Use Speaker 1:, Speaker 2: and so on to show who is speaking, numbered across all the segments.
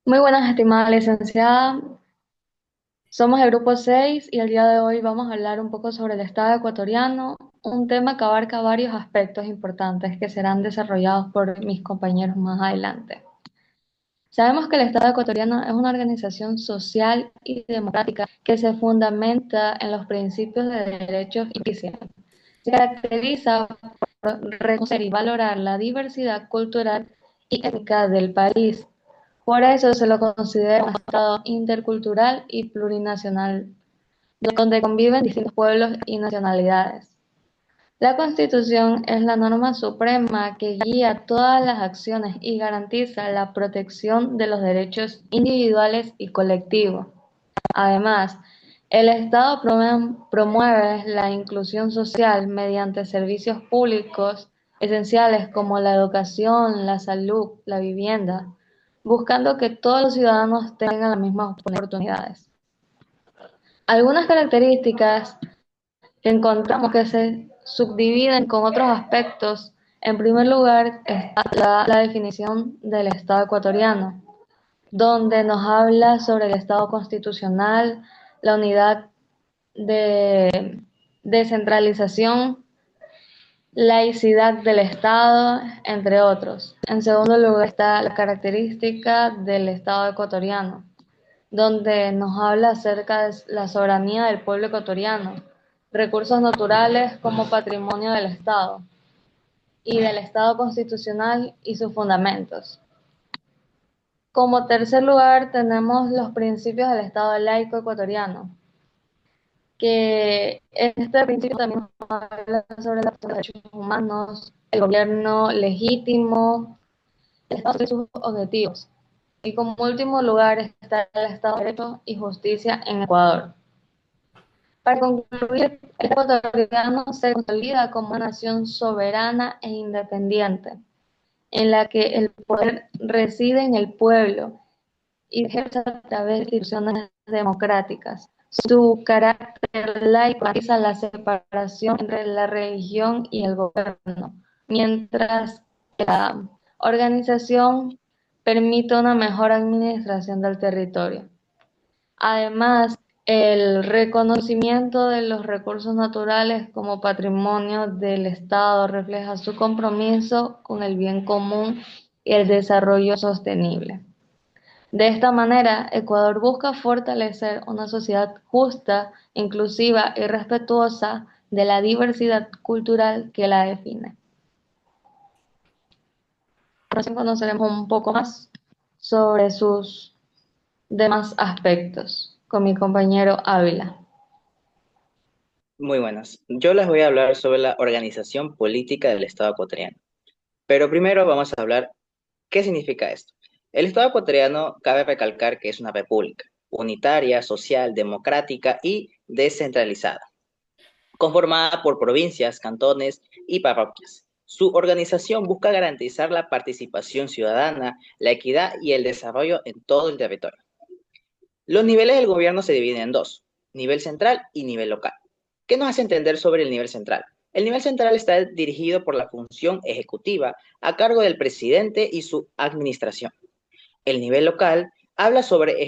Speaker 1: Muy buenas, estimada licenciada. Somos el grupo 6 y el día de hoy vamos a hablar un poco sobre el Estado ecuatoriano, un tema que abarca varios aspectos importantes que serán desarrollados por mis compañeros más adelante. Sabemos que el Estado ecuatoriano es una organización social y democrática que se fundamenta en los principios de derechos y justicia. Se caracteriza por reconocer y valorar la diversidad cultural y étnica del país. Por eso se lo considera un Estado intercultural y plurinacional, donde conviven distintos pueblos y nacionalidades. La Constitución es la norma suprema que guía todas las acciones y garantiza la protección de los derechos individuales y colectivos. Además, el Estado promueve la inclusión social mediante servicios públicos esenciales como la educación, la salud, la vivienda, buscando que todos los ciudadanos tengan las mismas oportunidades. Algunas características que encontramos que se subdividen con otros aspectos. En primer lugar está la definición del Estado ecuatoriano, donde nos habla sobre el Estado constitucional, la unidad de descentralización, laicidad del Estado, entre otros. En segundo lugar está la característica del Estado ecuatoriano, donde nos habla acerca de la soberanía del pueblo ecuatoriano, recursos naturales como patrimonio del Estado y del Estado constitucional y sus fundamentos. Como tercer lugar tenemos los principios del Estado laico ecuatoriano, que este principio también habla sobre los derechos humanos, el gobierno legítimo, el Estado y sus objetivos. Y como último lugar está el Estado de Derecho y Justicia en Ecuador. Para concluir, el ecuatoriano se consolida como una nación soberana e independiente, en la que el poder reside en el pueblo y ejerce a través de instituciones democráticas. Su carácter laico garantiza la separación entre la religión y el gobierno, mientras que la organización permite una mejor administración del territorio. Además, el reconocimiento de los recursos naturales como patrimonio del Estado refleja su compromiso con el bien común y el desarrollo sostenible. De esta manera, Ecuador busca fortalecer una sociedad justa, inclusiva y respetuosa de la diversidad cultural que la define. Ahora conoceremos un poco más sobre sus demás aspectos con mi compañero Ávila.
Speaker 2: Muy buenas. Yo les voy a hablar sobre la organización política del Estado ecuatoriano. Pero primero vamos a hablar qué significa esto. El Estado ecuatoriano cabe recalcar que es una república, unitaria, social, democrática y descentralizada, conformada por provincias, cantones y parroquias. Su organización busca garantizar la participación ciudadana, la equidad y el desarrollo en todo el territorio. Los niveles del gobierno se dividen en dos, nivel central y nivel local. ¿Qué nos hace entender sobre el nivel central? El nivel central está dirigido por la función ejecutiva a cargo del presidente y su administración. El nivel local habla sobre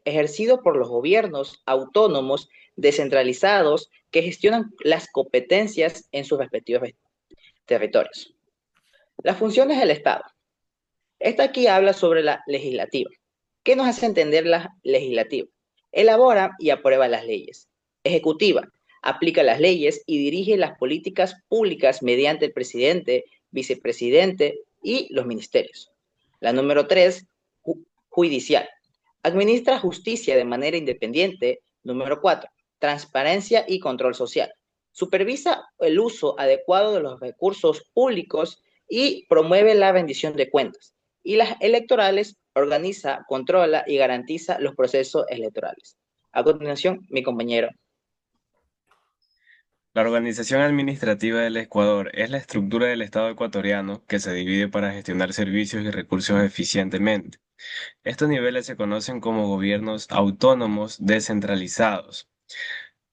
Speaker 2: ejercido por los gobiernos autónomos descentralizados que gestionan las competencias en sus respectivos territorios. Las funciones del Estado. Esta aquí habla sobre la legislativa. ¿Qué nos hace entender la legislativa? Elabora y aprueba las leyes. Ejecutiva. Aplica las leyes y dirige las políticas públicas mediante el presidente, vicepresidente y los ministerios. La número 3, judicial. Administra justicia de manera independiente. Número 4, transparencia y control social. Supervisa el uso adecuado de los recursos públicos y promueve la rendición de cuentas. Y las electorales organiza, controla y garantiza los procesos electorales. A continuación, mi compañero.
Speaker 3: La organización administrativa del Ecuador es la estructura del Estado ecuatoriano que se divide para gestionar servicios y recursos eficientemente. Estos niveles se conocen como gobiernos autónomos descentralizados.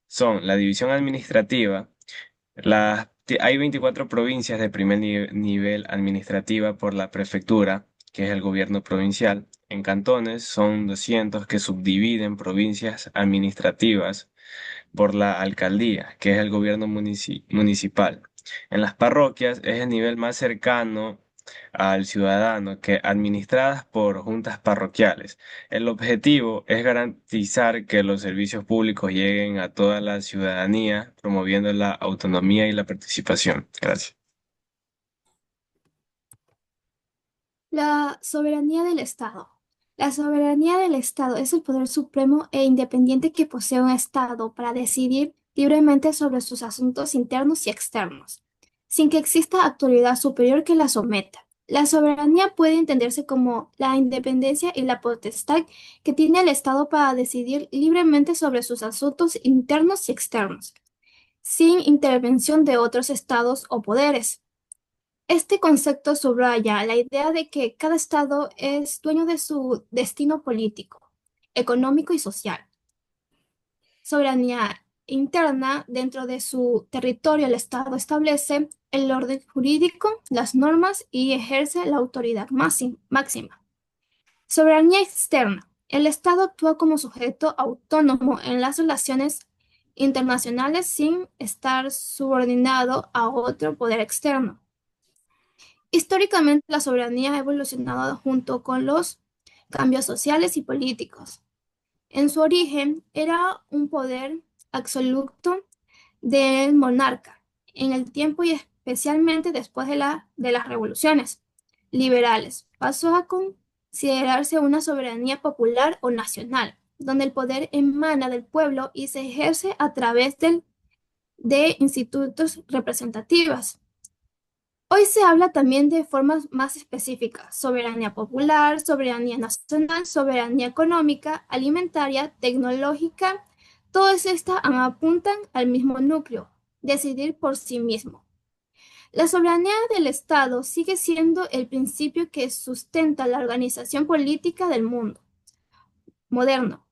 Speaker 3: Son la división administrativa, hay 24 provincias de primer nivel administrativa por la prefectura, que es el gobierno provincial. En cantones son 200 que subdividen provincias administrativas por la alcaldía, que es el gobierno municipal. En las parroquias es el nivel más cercano al ciudadano, que administradas por juntas parroquiales. El objetivo es garantizar que los servicios públicos lleguen a toda la ciudadanía, promoviendo la autonomía y la participación. Gracias.
Speaker 4: La soberanía del Estado. La soberanía del Estado es el poder supremo e independiente que posee un Estado para decidir libremente sobre sus asuntos internos y externos, sin que exista autoridad superior que la someta. La soberanía puede entenderse como la independencia y la potestad que tiene el Estado para decidir libremente sobre sus asuntos internos y externos, sin intervención de otros estados o poderes. Este concepto subraya la idea de que cada estado es dueño de su destino político, económico y social. Soberanía interna: dentro de su territorio el estado establece el orden jurídico, las normas y ejerce la autoridad máxima. Soberanía externa: el estado actúa como sujeto autónomo en las relaciones internacionales sin estar subordinado a otro poder externo. Históricamente, la soberanía ha evolucionado junto con los cambios sociales y políticos. En su origen, era un poder absoluto del monarca. En el tiempo y especialmente después de las revoluciones liberales, pasó a considerarse una soberanía popular o nacional, donde el poder emana del pueblo y se ejerce a través de institutos representativos. Hoy se habla también de formas más específicas: soberanía popular, soberanía nacional, soberanía económica, alimentaria, tecnológica. Todas estas apuntan al mismo núcleo: decidir por sí mismo. La soberanía del Estado sigue siendo el principio que sustenta la organización política del mundo moderno.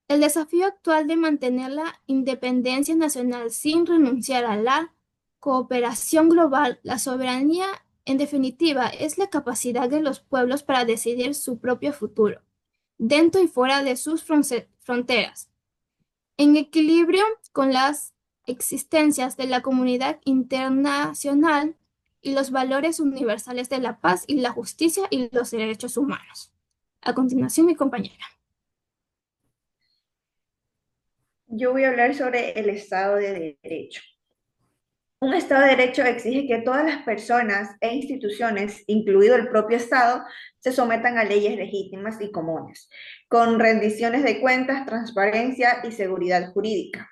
Speaker 4: El desafío actual de mantener la independencia nacional sin renunciar a la cooperación global. La soberanía, en definitiva, es la capacidad de los pueblos para decidir su propio futuro, dentro y fuera de sus fronteras, en equilibrio con las existencias de la comunidad internacional y los valores universales de la paz y la justicia y los derechos humanos. A continuación, mi compañera.
Speaker 5: Yo voy a hablar sobre el Estado de Derecho. Un Estado de Derecho exige que todas las personas e instituciones, incluido el propio Estado, se sometan a leyes legítimas y comunes, con rendiciones de cuentas, transparencia y seguridad jurídica.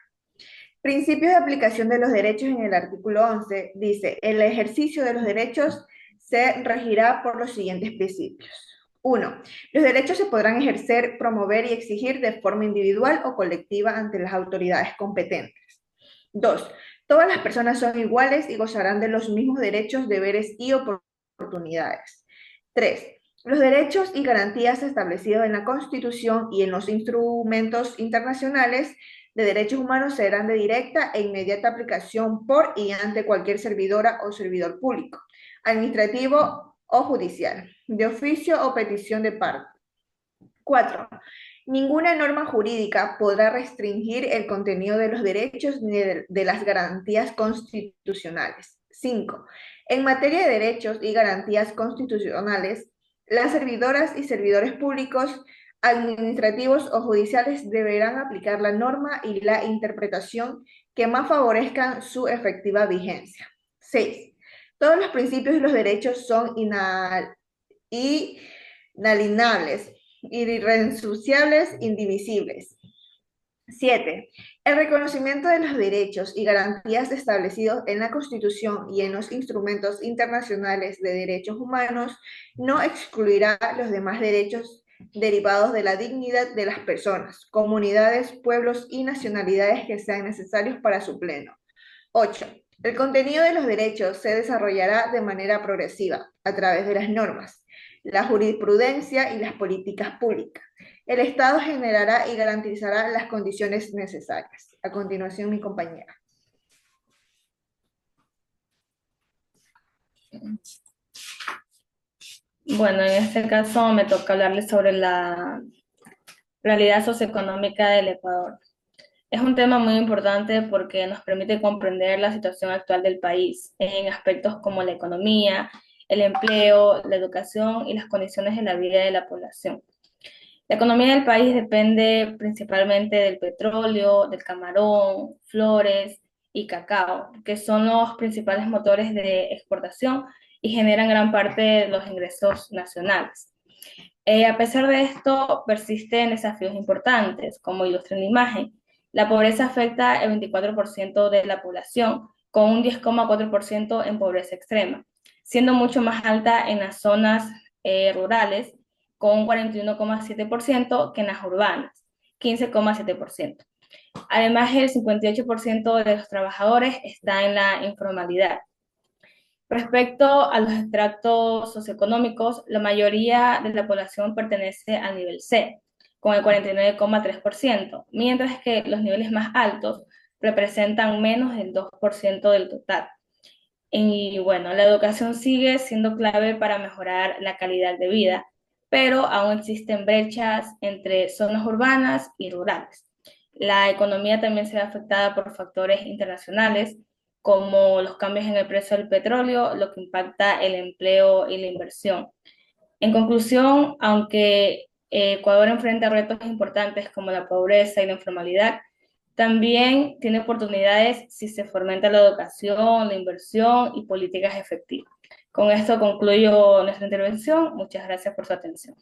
Speaker 5: Principios de aplicación de los derechos: en el artículo 11 dice: el ejercicio de los derechos se regirá por los siguientes principios. 1. Los derechos se podrán ejercer, promover y exigir de forma individual o colectiva ante las autoridades competentes. 2. Todas las personas son iguales y gozarán de los mismos derechos, deberes y oportunidades. 3. Los derechos y garantías establecidos en la Constitución y en los instrumentos internacionales de derechos humanos serán de directa e inmediata aplicación por y ante cualquier servidora o servidor público, administrativo o judicial, de oficio o petición de parte. 4. Ninguna norma jurídica podrá restringir el contenido de los derechos ni de las garantías constitucionales. 5. En materia de derechos y garantías constitucionales, las servidoras y servidores públicos, administrativos o judiciales deberán aplicar la norma y la interpretación que más favorezcan su efectiva vigencia. 6. Todos los principios y los derechos son inalienables, irrenunciables, indivisibles. 7. El reconocimiento de los derechos y garantías establecidos en la Constitución y en los instrumentos internacionales de derechos humanos no excluirá los demás derechos derivados de la dignidad de las personas, comunidades, pueblos y nacionalidades que sean necesarios para su pleno. 8. El contenido de los derechos se desarrollará de manera progresiva a través de las normas, la jurisprudencia y las políticas públicas. El Estado generará y garantizará las condiciones necesarias. A continuación, mi compañera.
Speaker 6: Bueno, en este caso me toca hablarles sobre la realidad socioeconómica del Ecuador. Es un tema muy importante porque nos permite comprender la situación actual del país en aspectos como la economía, el empleo, la educación y las condiciones de la vida de la población. La economía del país depende principalmente del petróleo, del camarón, flores y cacao, que son los principales motores de exportación y generan gran parte de los ingresos nacionales. A pesar de esto, persisten desafíos importantes, como ilustra en la imagen. La pobreza afecta el 24% de la población, con un 10,4% en pobreza extrema, siendo mucho más alta en las zonas rurales, con un 41,7% que en las urbanas, 15,7%. Además, el 58% de los trabajadores está en la informalidad. Respecto a los extractos socioeconómicos, la mayoría de la población pertenece al nivel C, con el 49,3%, mientras que los niveles más altos representan menos del 2% del total. Y bueno, la educación sigue siendo clave para mejorar la calidad de vida, pero aún existen brechas entre zonas urbanas y rurales. La economía también se ve afectada por factores internacionales como los cambios en el precio del petróleo, lo que impacta el empleo y la inversión. En conclusión, aunque Ecuador enfrenta retos importantes como la pobreza y la informalidad, también tiene oportunidades si se fomenta la educación, la inversión y políticas efectivas. Con esto concluyo nuestra intervención. Muchas gracias por su atención.